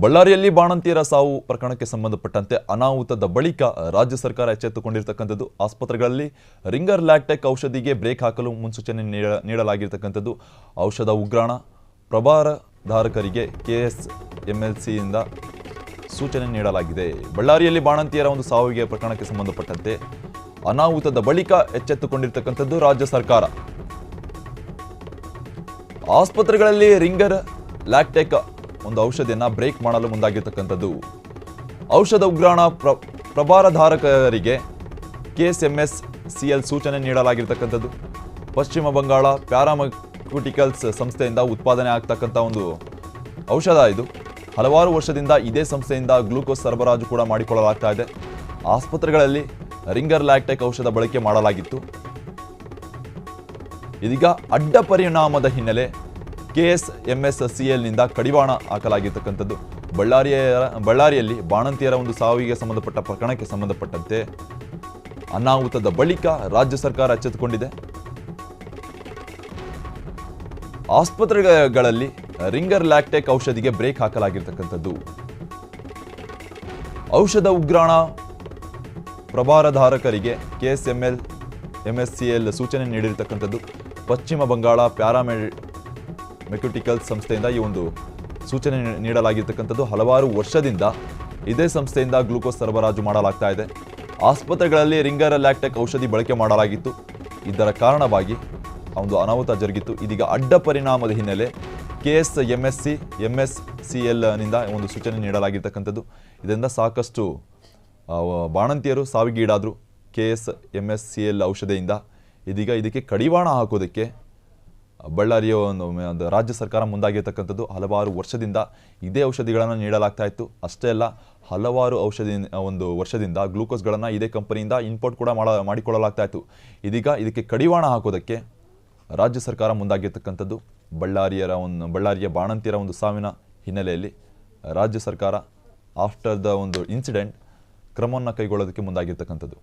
ಬಳ್ಳಾರಿಯಲ್ಲಿ ಬಾಣಂತಿಯರ ಸಾವು ಪ್ರಕರಣಕ್ಕೆ ಸಂಬಂಧಪಟ್ಟಂತೆ ಅನಾಹುತದ ಬಳಿಕ ರಾಜ್ಯ ಸರ್ಕಾರ ಎಚ್ಚೆತ್ತುಕೊಂಡಿರತಕ್ಕಂಥದ್ದು. ಆಸ್ಪತ್ರೆಗಳಲ್ಲಿ ರಿಂಗರ್ ಲ್ಯಾಕ್ಟೆಕ್ ಔಷಧಿಗೆ ಬ್ರೇಕ್ ಹಾಕಲು ಮುನ್ಸೂಚನೆ ನೀಡಲಾಗಿರತಕ್ಕಂಥದ್ದು. ಔಷಧ ಉಗ್ರಾಣ ಪ್ರಭಾರಧಾರಕರಿಗೆ ಕೆಎಸ್ಎಂಎಲ್ಸಿಯಿಂದ ಸೂಚನೆ ನೀಡಲಾಗಿದೆ. ಬಳ್ಳಾರಿಯಲ್ಲಿ ಬಾಣಂತಿಯರ ಒಂದು ಸಾವಿಗೆ ಪ್ರಕರಣಕ್ಕೆ ಸಂಬಂಧಪಟ್ಟಂತೆ ಅನಾಹುತದ ಬಳಿಕ ಎಚ್ಚೆತ್ತುಕೊಂಡಿರತಕ್ಕಂಥದ್ದು ರಾಜ್ಯ ಸರ್ಕಾರ. ಆಸ್ಪತ್ರೆಗಳಲ್ಲಿ ರಿಂಗರ್ ಲ್ಯಾಕ್ಟೆಕ್ ಒಂದು ಔಷಧಿಯನ್ನು ಬ್ರೇಕ್ ಮಾಡಲು ಮುಂದಾಗಿರ್ತಕ್ಕಂಥದ್ದು. ಔಷಧ ಉಗ್ರಾಣ ಪ್ರಭಾರಧಾರಕರಿಗೆ ಕೆಎಸ್ಎಂಎಸ್ಸಿಎಲ್ ಸೂಚನೆ ನೀಡಲಾಗಿರ್ತಕ್ಕಂಥದ್ದು. ಪಶ್ಚಿಮ ಬಂಗಾಳ ಪ್ಯಾರಾಮ್ಯೂಟಿಕಲ್ಸ್ ಸಂಸ್ಥೆಯಿಂದ ಉತ್ಪಾದನೆ ಆಗ್ತಕ್ಕಂಥ ಒಂದು ಔಷಧ ಇದು. ಹಲವಾರು ವರ್ಷದಿಂದ ಇದೇ ಸಂಸ್ಥೆಯಿಂದ ಗ್ಲೂಕೋಸ್ ಸರಬರಾಜು ಕೂಡ ಮಾಡಿಕೊಳ್ಳಲಾಗ್ತಾ ಇದೆ. ಆಸ್ಪತ್ರೆಗಳಲ್ಲಿ ರಿಂಗರ್ ಲ್ಯಾಕ್ಟೆಕ್ ಔಷಧ ಬಳಕೆ ಮಾಡಲಾಗಿತ್ತು. ಇದೀಗ ಅಡ್ಡ ಪರಿಣಾಮದ ಹಿನ್ನೆಲೆ ಕೆಎಸ್ಎಂಎಸ್ಸಿಎಲ್ನಿಂದ ಕಡಿವಾಣ ಹಾಕಲಾಗಿರ್ತಕ್ಕಂಥದ್ದು. ಬಳ್ಳಾರಿಯಲ್ಲಿ ಬಾಣಂತಿಯರ ಒಂದು ಸಾವಿಗೆ ಸಂಬಂಧಪಟ್ಟ ಪ್ರಕರಣಕ್ಕೆ ಸಂಬಂಧಪಟ್ಟಂತೆ ಅನಾಹುತದ ಬಳಿಕ ರಾಜ್ಯ ಸರ್ಕಾರ ಎಚ್ಚೆತ್ತುಕೊಂಡಿದೆ. ಆಸ್ಪತ್ರೆಗಳಲ್ಲಿ ರಿಂಗರ್ ಲ್ಯಾಕ್ಟೆಕ್ ಔಷಧಿಗೆ ಬ್ರೇಕ್ ಹಾಕಲಾಗಿರ್ತಕ್ಕಂಥದ್ದು. ಔಷಧ ಉಗ್ರಾಣ ಪ್ರಭಾರಧಾರಕರಿಗೆ ಕೆಎಸ್ಎಂಎಸ್ಸಿಎಲ್ ಸೂಚನೆ ನೀಡಿರ್ತಕ್ಕಂಥದ್ದು. ಪಶ್ಚಿಮ ಬಂಗಾಳ ಪ್ಯಾರಾಮ್ಯೂಟಿಕಲ್ಸ್ ಸಂಸ್ಥೆಯಿಂದ ಈ ಒಂದು ಸೂಚನೆ ನೀಡಲಾಗಿರ್ತಕ್ಕಂಥದ್ದು. ಹಲವಾರು ವರ್ಷದಿಂದ ಇದೇ ಸಂಸ್ಥೆಯಿಂದ ಗ್ಲೂಕೋಸ್ ಸರಬರಾಜು ಮಾಡಲಾಗ್ತಾ ಇದೆ. ಆಸ್ಪತ್ರೆಗಳಲ್ಲಿ ರಿಂಗರ್ ಲ್ಯಾಕ್ಟೆಕ್ ಔಷಧಿ ಬಳಕೆ ಮಾಡಲಾಗಿತ್ತು. ಇದರ ಕಾರಣವಾಗಿ ಒಂದು ಅನಾಹುತ ಜರುಗಿತ್ತು. ಇದೀಗ ಅಡ್ಡ ಪರಿಣಾಮದ ಹಿನ್ನೆಲೆ ಕೆಎಸ್ಎಂಎಸ್ಸಿಎಲ್ನಿಂದ ಒಂದು ಸೂಚನೆ ನೀಡಲಾಗಿರ್ತಕ್ಕಂಥದ್ದು. ಇದರಿಂದ ಸಾಕಷ್ಟು ಬಾಣಂತಿಯರು ಸಾವಿಗೀಡಾದರು ಕೆಎಸ್ಎಂಎಸ್ಸಿಎಲ್ ಔಷಧಿಯಿಂದ. ಇದೀಗ ಇದಕ್ಕೆ ಕಡಿವಾಣ ಹಾಕೋದಕ್ಕೆ ಬಳ್ಳಾರಿಯ ಒಂದು ರಾಜ್ಯ ಸರ್ಕಾರ ಮುಂದಾಗಿರ್ತಕ್ಕಂಥದ್ದು. ಹಲವಾರು ವರ್ಷದಿಂದ ಇದೇ ಔಷಧಿಗಳನ್ನು ನೀಡಲಾಗ್ತಾ ಇತ್ತು. ಅಷ್ಟೇ ಅಲ್ಲ, ಹಲವಾರು ವರ್ಷದಿಂದ ಗ್ಲೂಕೋಸ್ಗಳನ್ನು ಇದೇ ಕಂಪನಿಯಿಂದ ಇಂಪೋರ್ಟ್ ಕೂಡ ಮಾಡಿಕೊಳ್ಳಲಾಗ್ತಾ ಇತ್ತು. ಇದೀಗ ಇದಕ್ಕೆ ಕಡಿವಾಣ ಹಾಕೋದಕ್ಕೆ ರಾಜ್ಯ ಸರ್ಕಾರ ಮುಂದಾಗಿರ್ತಕ್ಕಂಥದ್ದು. ಬಳ್ಳಾರಿಯ ಬಾಣಂತಿಯರ ಒಂದು ಸಾವಿನ ಹಿನ್ನೆಲೆಯಲ್ಲಿ ರಾಜ್ಯ ಸರ್ಕಾರ ಆಫ್ಟರ್ ದ ಒಂದು ಇನ್ಸಿಡೆಂಟ್ ಕ್ರಮವನ್ನು ಕೈಗೊಳ್ಳೋದಕ್ಕೆ ಮುಂದಾಗಿರ್ತಕ್ಕಂಥದ್ದು.